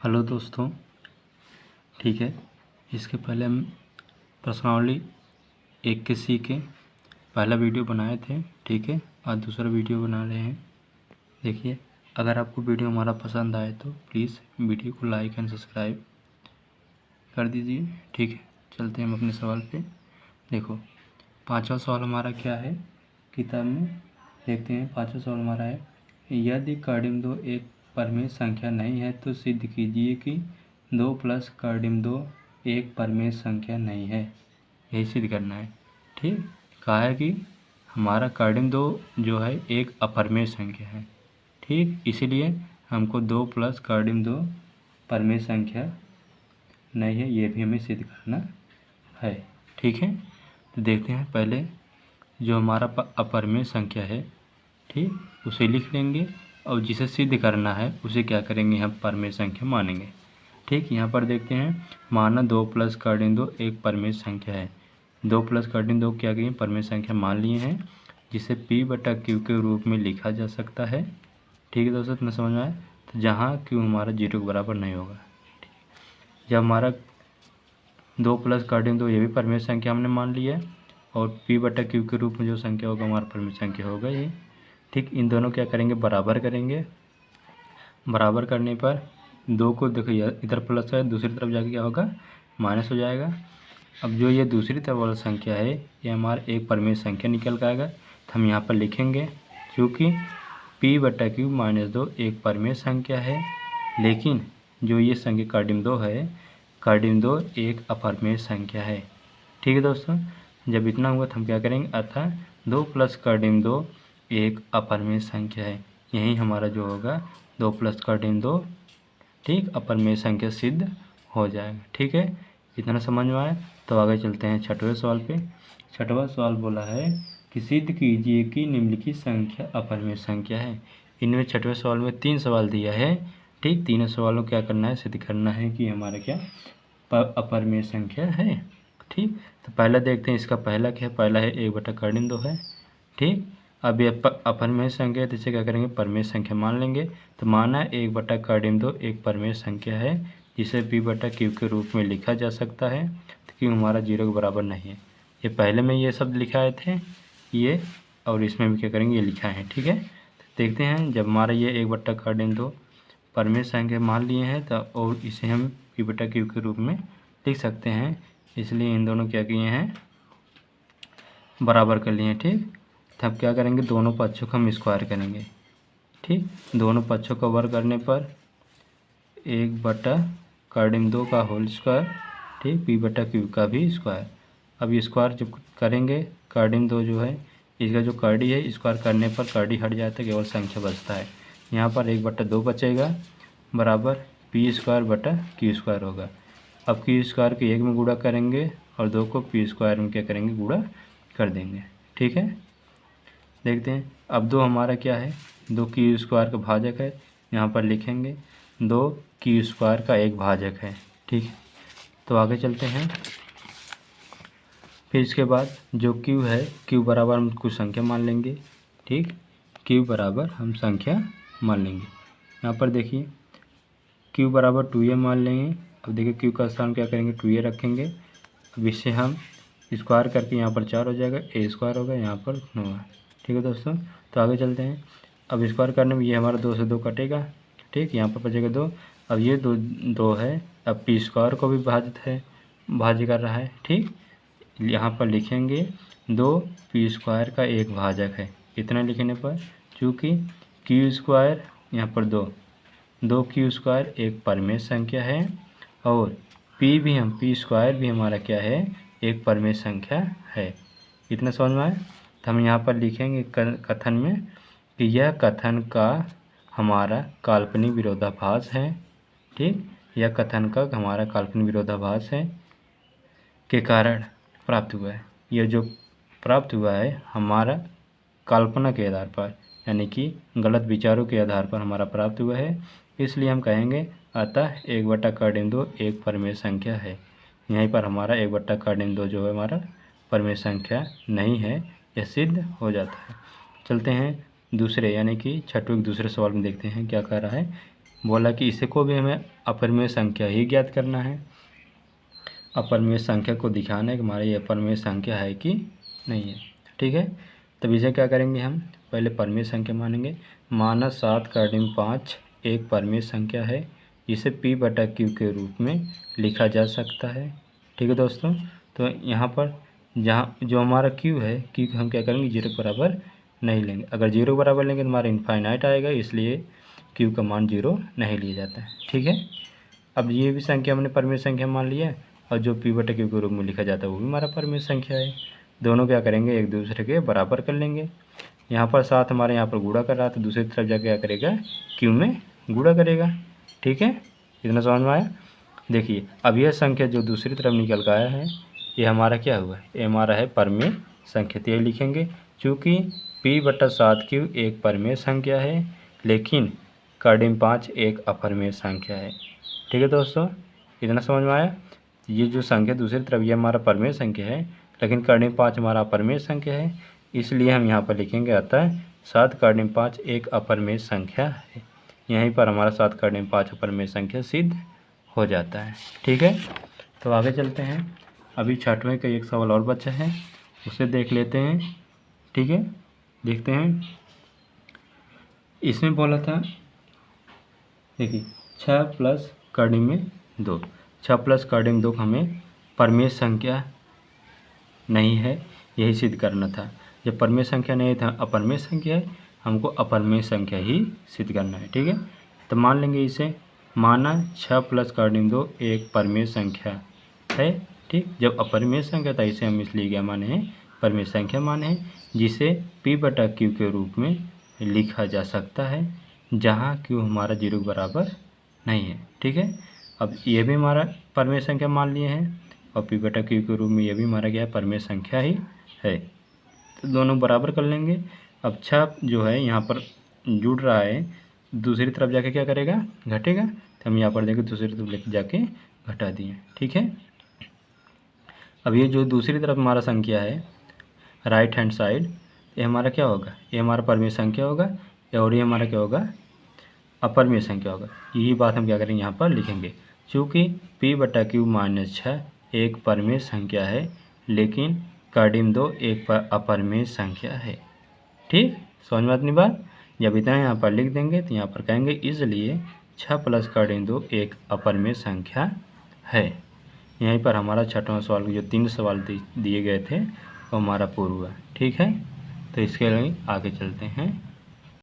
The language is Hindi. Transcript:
हेलो दोस्तों, ठीक है। इसके पहले हम प्रश्नावली 1 के सी के पहला वीडियो बनाए थे, ठीक है। आज दूसरा वीडियो बना रहे हैं। देखिए, अगर आपको वीडियो हमारा पसंद आए तो प्लीज़ वीडियो को लाइक एंड सब्सक्राइब कर दीजिए, ठीक है। चलते हैं हम अपने सवाल पे। देखो, पाँचवा सवाल हमारा क्या है किताब में, देखते हैं। पाँचवा सवाल हमारा है, यदि कार्डिम 2 एक परमेय संख्या नहीं है तो सिद्ध कीजिए कि 2 प्लस कार्डिम 2 एक परमेय संख्या नहीं है। यही सिद्ध करना है, ठीक। कहा है कि हमारा कार्डिम 2 जो है एक अपरमेय संख्या है, ठीक। इसीलिए हमको 2 प्लस कार्डिम 2 परमेय संख्या नहीं है, ये भी हमें सिद्ध करना है, ठीक है। तो देखते हैं, पहले जो हमारा अपरमेय संख्या है, ठीक, उसे लिख लेंगे और जिसे सिद्ध करना है उसे क्या करेंगे, हम परमेय संख्या मानेंगे, ठीक। यहाँ पर देखते हैं, माना 2 प्लस कार्डिन 2 एक परमेय संख्या है। 2 प्लस कार्डिन 2 क्या किए, परमेय संख्या मान लिए हैं, जिसे P/Q के रूप में लिखा जा सकता है, ठीक है दोस्तों। इतना समझ में आया। तो जहाँ Q हमारा 0 के बराबर नहीं होगा, ठीक। जब हमारा 2 प्लस कार्डिन 2 ये भी परमेय संख्या हमने मान लिया है, और P/Q के रूप में जो संख्या होगा हमारा परमेय संख्या होगा ये, ठीक। इन दोनों क्या करेंगे, बराबर करेंगे। बराबर करने पर 2 को देखो, इधर प्लस है, दूसरी तरफ जाके क्या होगा, माइनस हो जाएगा। अब जो ये दूसरी तरफ वाला संख्या है ये हमारा एक परमेय संख्या निकल के आएगा। तो हम यहाँ पर लिखेंगे, क्योंकि P/Q - 2 एक परमेय संख्या है, लेकिन जो ये संख्या कार्डिम 2 है, कार्डिम 2 एक अपरमेय संख्या है, ठीक है दोस्तों। जब इतना हुआ तो हम क्या करेंगे, अतः 2 प्लस कार्डिम 2 एक अपरमेय संख्या है। यही हमारा जो होगा 2 प्लस कार्डिम 2, ठीक, अपरमेय संख्या सिद्ध हो जाएगा, ठीक है। इतना समझ में आया। तो आगे चलते हैं छठवें सवाल पे। छठवां सवाल बोला है कि सिद्ध कीजिए कि निम्नलिखित संख्या अपरमेय संख्या है। इनमें छठवें सवाल में 3 सवाल दिया है, ठीक। तीनों सवालों को क्या करना है, सिद्ध करना है कि हमारा क्या अपरमेय संख्या है, ठीक। तो पहला देखते हैं, इसका पहला क्या है, पहला है 1 कार्डिन 2 है, ठीक। अब ये अपरमेय संख्या है तो इसे क्या करेंगे, परमेय संख्या मान लेंगे। तो माना 1 कार्डिम 2 एक परमेय संख्या है, जिसे P/Q के रूप में लिखा जा सकता है, तो Q हमारा 0 के बराबर नहीं है। ये पहले में ये शब्द लिखाए थे ये, और इसमें भी क्या करेंगे, ये लिखा है, ठीक है। तो देखते हैं, जब हमारा ये 1 कार्डिन 2 परमेय संख्या मान लिए हैं तो, और इसे हम P/Q के रूप में लिख सकते हैं, इसलिए इन दोनों क्या किए हैं, बराबर कर लिए हैं, ठीक। तब क्या करेंगे, दोनों पक्षों का हम स्क्वायर करेंगे, ठीक। दोनों पक्षों का वर्ग करने पर 1 कार्डिम 2 का होल स्क्वायर, ठीक, P/Q का भी स्क्वायर। अब ये स्क्वायर जब करेंगे, कार्डिम 2 जो है इसका जो कार्डी है, स्क्वायर करने पर कार्डी हट जाता है, केवल संख्या बचता है। यहाँ पर 1/2 बचेगा, बराबर P²/Q² होगा। अब Q² को 1 में गुणा करेंगे और 2 को P² में क्या करेंगे, गुणा कर देंगे, ठीक है। देखते हैं, अब 2 हमारा क्या है, 2 Q² का भाजक है, यहाँ पर लिखेंगे 2 Q² का एक भाजक है, ठीक है। तो आगे चलते हैं। फिर इसके बाद जो Q है, Q बराबर हम कुछ संख्या मान लेंगे, ठीक। Q बराबर हम संख्या मान लेंगे। यहाँ पर देखिए Q बराबर 2a मान लेंगे। अब देखिए Q का स्थान क्या करेंगे, 2a रखेंगे। अब इससे हम स्क्वायर करके यहाँ पर 4 हो जाएगा, a² होगा, यहाँ पर 9 है, ठीक है दोस्तों। तो आगे चलते हैं। अब स्क्वायर करने में ये हमारा 2 से 2 कटेगा, ठीक, यहाँ पर बचेगा 2। अब ये 2 है, अब P² को भी भाज्य कर रहा है, ठीक। यहाँ पर लिखेंगे 2 P² का एक भाजक है। इतना लिखने पर, चूँकि Q² यहाँ पर 2 Q² एक परमेय संख्या है, और P² भी हमारा क्या है, एक परमेय संख्या है। इतना समझ में आया। तो हम यहाँ पर लिखेंगे कथन में कि यह कथन का हमारा काल्पनिक विरोधाभास है, ठीक। यह कथन का हमारा काल्पनिक विरोधाभास है के कारण प्राप्त हुआ है। यह जो प्राप्त हुआ है हमारा कल्पना के आधार पर, यानी कि गलत विचारों के आधार पर हमारा प्राप्त हुआ है, इसलिए हम कहेंगे अतः 1 कार्डिम 2 एक परमेय संख्या है। यहीं पर हमारा 1 कार्डिम 2 जो है हमारा परमेय संख्या नहीं है, यह सिद्ध हो जाता है। चलते हैं दूसरे, यानी कि छठवें के दूसरे सवाल में देखते हैं क्या कह रहा है। बोला कि इसे को भी हमें अपरिमेय संख्या ही ज्ञात करना है। अपरिमेय संख्या को दिखाना है कि हमारी ये अपरिमेय संख्या है कि नहीं है। ठीक है, तब इसे क्या करेंगे, हम पहले परिमेय संख्या मानेंगे। माना 7 का डिम 5 एक परिमेय संख्या है, इसे P बटा Q के रूप में लिखा जा सकता है। ठीक है दोस्तों, तो यहाँ पर जहाँ जो हमारा Q है, Q को हम क्या करेंगे, 0 के बराबर नहीं लेंगे। अगर 0 के बराबर लेंगे तो हमारा इनफाइनाइट आएगा, इसलिए Q का मान 0 नहीं लिया जाता है। ठीक है, अब ये भी संख्या हमने परिमेय संख्या मान लिया है, और जो P बटा Q के रूप में लिखा जाता है वो भी हमारा परिमेय संख्या है। दोनों क्या करेंगे, एक दूसरे के बराबर कर लेंगे। यहाँ पर 7 हमारे यहाँ पर गुणा कर रहा है, तो दूसरी तरफ जाकर क्या करेगा, Q में गुणा करेगा। ठीक है, इतना समझ में आया। देखिए अब यह संख्या जो दूसरी तरफ निकल कर आया है, ये हमारा क्या हुआ है, ये हमारा है परिमेय संख्या। तो ये लिखेंगे, चूँकि P बटा 7Q एक परिमेय संख्या है, लेकिन कार्डिम 5 एक अपरिमेय संख्या है। ठीक है दोस्तों, इतना समझ में आया। ये जो संख्या दूसरी तरफ ये हमारा परिमेय संख्या है, लेकिन कार्डिम 5 हमारा अपरिमेय संख्या है, इसलिए हम यहाँ पर लिखेंगे अतः 7 कार्डिम 5 एक अपरिमेय संख्या है। यहीं पर हमारा 7 कार्डिम 5 अपरिमेय संख्या सिद्ध हो जाता है। ठीक है, तो आगे चलते हैं। अभी 6वें का एक सवाल और बचा है, उसे देख लेते हैं। ठीक है, देखते हैं। इसमें बोला था, देखिए 6 प्लस कार्डिम में 2, 6 प्लस कार्डिम 2 हमें परिमेय संख्या नहीं है, यही सिद्ध करना था। जब परिमेय संख्या नहीं था, अपरिमेय संख्या है, हमको अपरिमेय संख्या ही सिद्ध करना है। ठीक है, तो मान लेंगे इसे, माना 6 प्लस कार्डिम 2 एक परिमेय संख्या है। ठीक, जब अपरिमेय संख्या था इसे हम इसलिए क्या माने हैं, परिमेय संख्या माने हैं, जिसे P बटा Q के रूप में लिखा जा सकता है, जहाँ Q हमारा 0 के बराबर नहीं है। ठीक है, अब ये भी हमारा परिमेय संख्या मान लिए हैं, और P बटा Q के रूप में ये भी हमारा क्या है, परिमेय संख्या ही है। तो दोनों बराबर कर लेंगे। अब 6 जो है यहाँ पर जुड़ रहा है, दूसरी तरफ जाके क्या करेगा, घटेगा। तो हम यहाँ पर देखें दूसरी तरफ लेके जाके घटा दिए। ठीक है, अब ये जो दूसरी तरफ हमारा संख्या है राइट हैंड साइड, ये हमारा क्या होगा, ये हमारा परिमेय संख्या होगा, और ये हमारा क्या होगा, अपरिमेय संख्या होगा। यही बात हम क्या करेंगे, यहाँ पर लिखेंगे। चूँकि P बटा Q माइनस 6 एक परिमेय संख्या है, लेकिन कार्डिम 2 एक अपरिमेय संख्या है। ठीक, समझ में आती बात। जब इतना यहाँ पर लिख देंगे तो यहाँ पर कहेंगे इसलिए 6 प्लस कार्डिम 2 एक अपरिमेय संख्या है। यहीं पर हमारा 6वां सवाल के जो 3 सवाल दिए गए थे वो हमारा पूरा हुआ। ठीक है, तो इसके लिए आगे चलते हैं।